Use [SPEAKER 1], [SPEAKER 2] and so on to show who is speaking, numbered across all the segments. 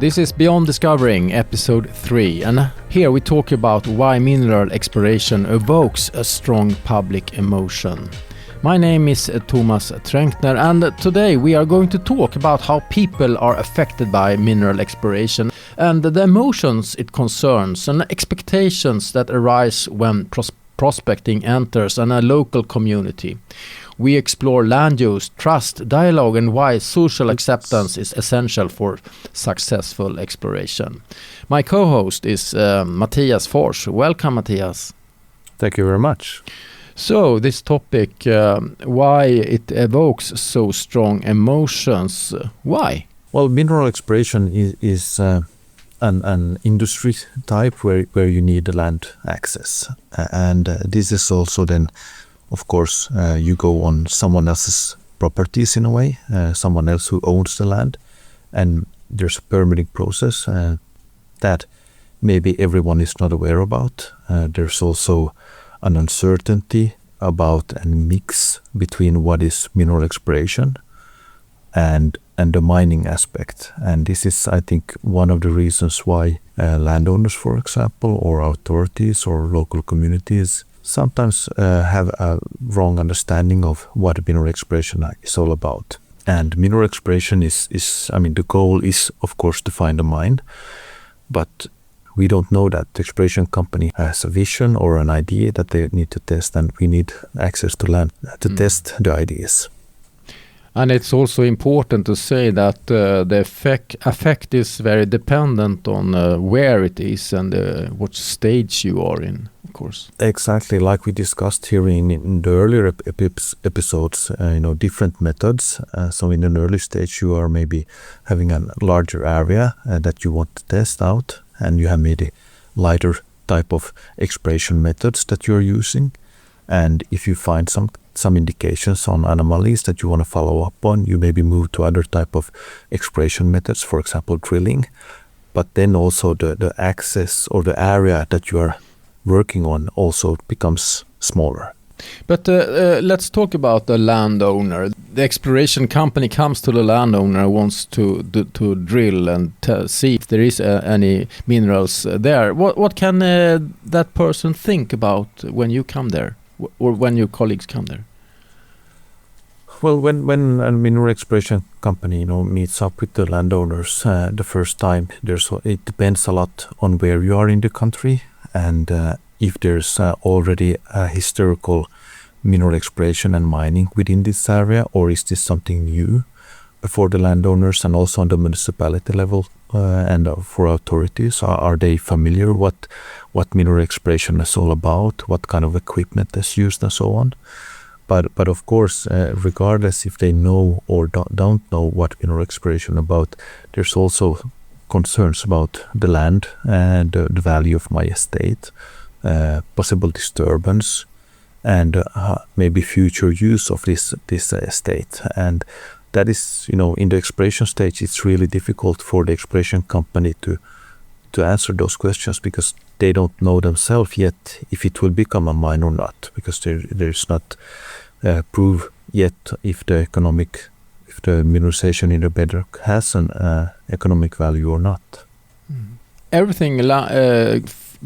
[SPEAKER 1] This is Beyond Discovering, episode 3, and here we talk about why mineral exploration evokes a strong public emotion. My name is Tomas Tränkner, and today we are going to talk about how people are affected by mineral exploration and the emotions it concerns and expectations that arise when prospecting enters a local community. We explore land use, trust, dialogue, and why social acceptance is essential for successful exploration. My co-host is Mathias Forss. Welcome, Mathias.
[SPEAKER 2] Thank you very much.
[SPEAKER 1] So, this topic, why it evokes so strong emotions. Why?
[SPEAKER 2] Well, mineral exploration is an industry type where you need land access. And this is also then, of course, you go on someone else's properties in a way, someone else who owns the land, and there's a permitting process that maybe everyone is not aware about. There's also an uncertainty about a mix between what is mineral exploration and the mining aspect. And this is, I think, one of the reasons why landowners, for example, or authorities or local communities sometimes have a wrong understanding of what mineral exploration is all about. And mineral exploration is the goal is, of course, to find a mine, but we don't know that the exploration company has a vision or an idea that they need to test, and we need access to land to test the ideas.
[SPEAKER 1] And it's also important to say that the effect is very dependent on where it is and what stage you are in, of course.
[SPEAKER 2] Exactly, like we discussed here in the earlier episodes, different methods. So in an early stage, you are maybe having a larger area that you want to test out, and you have maybe lighter type of exploration methods that you're using. And if you find some indications on anomalies that you want to follow up on, you maybe move to other type of exploration methods, for example, drilling. But then also the access or the area that you are working on also becomes smaller.
[SPEAKER 1] But let's talk about the landowner. The exploration company comes to the landowner, wants to drill and see if there is any minerals there. What can that person think about when you come there? Or when your colleagues come there?
[SPEAKER 2] Well, when a mineral exploration company meets up with the landowners the first time, it depends a lot on where you are in the country, and if there's already a historical mineral exploration and mining within this area, or is this something new for the landowners, and also on the municipality level and for authorities. Are they familiar what mineral exploration is all about, what kind of equipment is used, and so on? But of course, regardless if they know or don't know what mineral exploration about, there's also concerns about the land and the value of my estate, possible disturbance, and maybe future use of this estate. And that is, in the exploration stage, it's really difficult for the exploration company to answer those questions, because they don't know themselves yet if it will become a mine or not, because there's not proof yet if the mineralization in the bedrock has an economic value or not.
[SPEAKER 1] Everything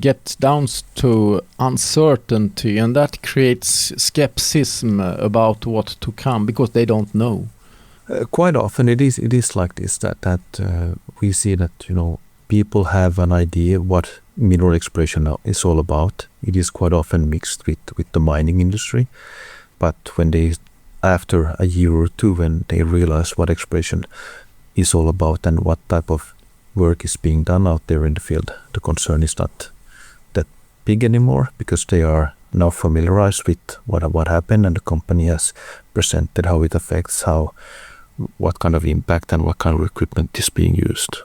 [SPEAKER 1] gets down to uncertainty, and that creates skepticism about what to come, because they don't know.
[SPEAKER 2] Quite often it is like this, that we see that people have an idea what mineral exploration is all about. It is quite often mixed with the mining industry, but when after a year or two, when they realize what exploration is all about and what type of work is being done out there in the field, the concern is not that big anymore, because they are now familiarized with what happened, and the company has presented how it affects, what kind of impact and what kind of equipment is being used.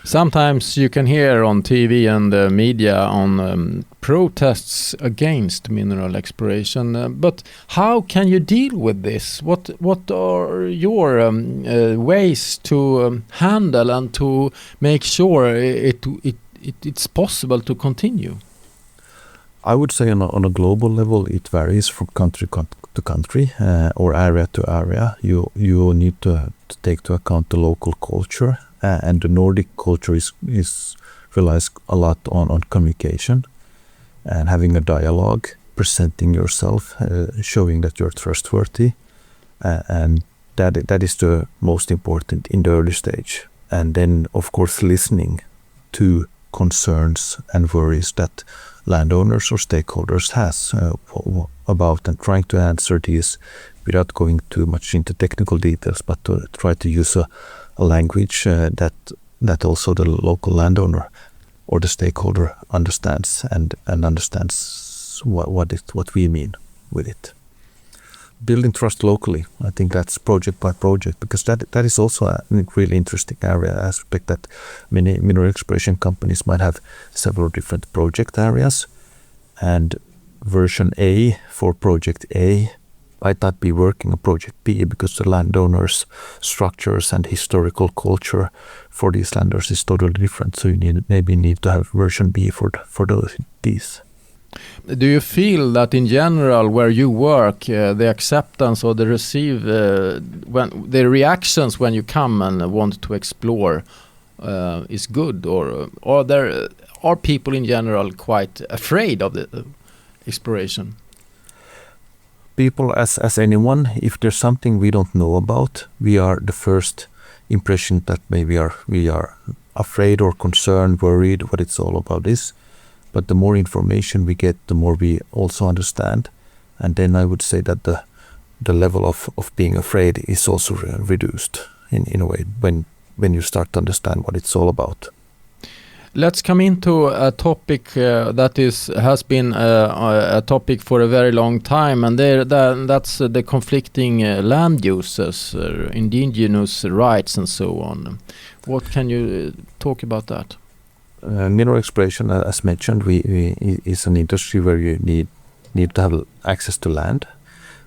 [SPEAKER 1] Sometimes you can hear on TV and media on protests against mineral exploration, but how can you deal with this? What are your ways to handle and to make sure it's possible to continue?
[SPEAKER 2] I would say on a global level, it varies from country to country or area to area. You need to take into account the local culture and the Nordic culture is relies a lot on communication and having a dialogue, presenting yourself, showing that you're trustworthy, and that is the most important in the early stage. And then, of course, listening to concerns and worries that landowners or stakeholders has about, and trying to answer these without going too much into technical details, but to try to use a language that also the local landowner or the stakeholder understands and understands what we mean with it. Building trust locally, I think that's project by project, because that is also a really interesting area aspect, that many mineral exploration companies might have several different project areas, and version A for project A might not be working on project B because the landowners' structures and historical culture for these landowners is totally different. So you maybe need to have version B for these.
[SPEAKER 1] Do you feel that in general, where you work, the acceptance or the when the reactions when you come and want to explore is good, or are people in general quite afraid of the exploration?
[SPEAKER 2] People, as anyone, if there's something we don't know about, we are the first impression that maybe we are afraid or concerned, worried what it's all about is. But the more information we get, the more we also understand. And then I would say that the level of being afraid is also reduced in a way when you start to understand what it's all about.
[SPEAKER 1] Let's come into a topic that has been a topic for a very long time, and that's the conflicting land uses, indigenous rights and so on. What can you talk about that?
[SPEAKER 2] Mineral exploration, as mentioned, is an industry where you need to have access to land.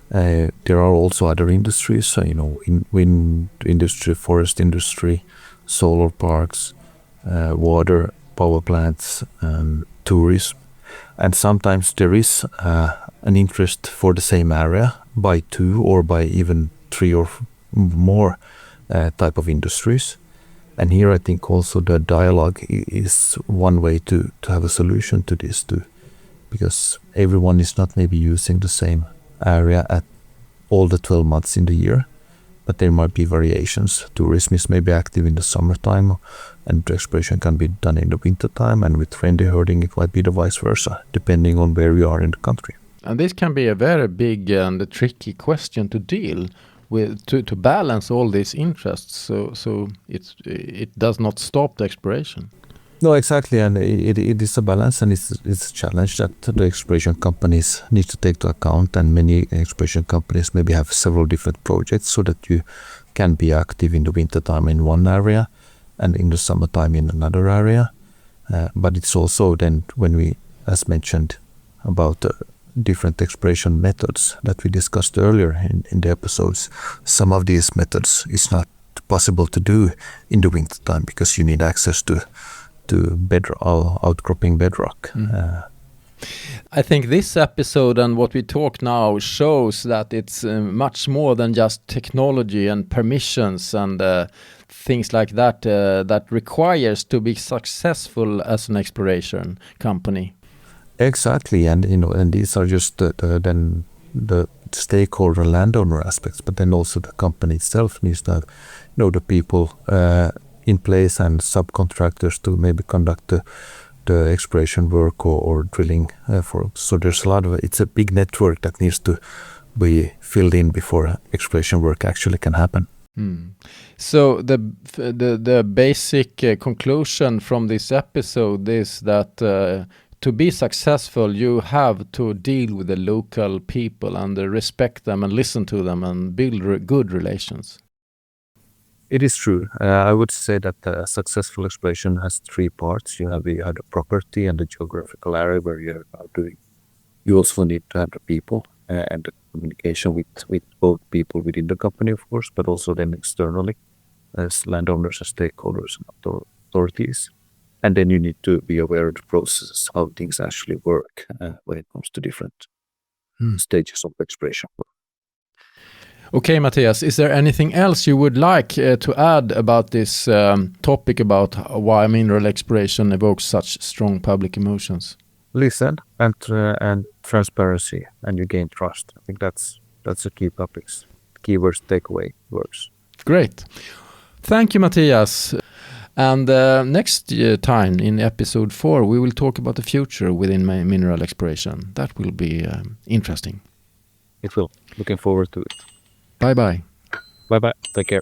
[SPEAKER 2] There are also other industries, in wind industry, forest industry, solar parks, water, power plants, tourism. And sometimes there is an interest for the same area by two or by even three or more type of industries. And here I think also the dialogue is one way to have a solution to this too, because everyone is not maybe using the same area at all the 12 months in the year, but there might be variations. Tourism is maybe active in the summertime, and exploration can be done in the wintertime, and with friendly herding it might be the vice versa, depending on where you are in the country.
[SPEAKER 1] And this can be a very big and a tricky question to deal with, to balance all these interests, so it does not stop the exploration.
[SPEAKER 2] No, exactly, and it is a balance, and it's a challenge that the exploration companies need to take to account, and many exploration companies maybe have several different projects so that you can be active in the wintertime in one area and in the summertime in another area. But it's also then, when we, as mentioned, about different exploration methods that we discussed earlier in the episodes, some of these methods is not possible to do in the wintertime because you need access to outcropping bedrock.
[SPEAKER 1] I think this episode and what we talk now shows that it's much more than just technology and permissions and things like that that requires to be successful as an exploration company. Exactly,
[SPEAKER 2] and these are just the stakeholder landowner aspects, but then also the company itself needs to have the people in place and subcontractors to maybe conduct the exploration work or drilling so there's it's a big network that needs to be filled in before exploration work actually can happen.
[SPEAKER 1] So the basic conclusion from this episode is that to be successful, you have to deal with the local people and respect them and listen to them and build good relations.
[SPEAKER 2] It is true. I would say that successful exploration has three parts. You have the property and the geographical area where you are doing. You also need to have the people and the communication with both people within the company, of course, but also then externally as landowners and stakeholders and authorities. And then you need to be aware of the processes, how things actually work when it comes to different stages of exploration.
[SPEAKER 1] Okay, Mathias, is there anything else you would like to add about this topic about why mineral exploration evokes such strong public emotions?
[SPEAKER 2] Listen and transparency, and you gain trust. I think that's the key topics, keywords, takeaway words.
[SPEAKER 1] Great. Thank you, Mathias. And next time in episode 4, we will talk about the future within mineral exploration. That will be interesting.
[SPEAKER 2] It will. Looking forward to it.
[SPEAKER 1] Bye-bye.
[SPEAKER 2] Bye-bye. Take care.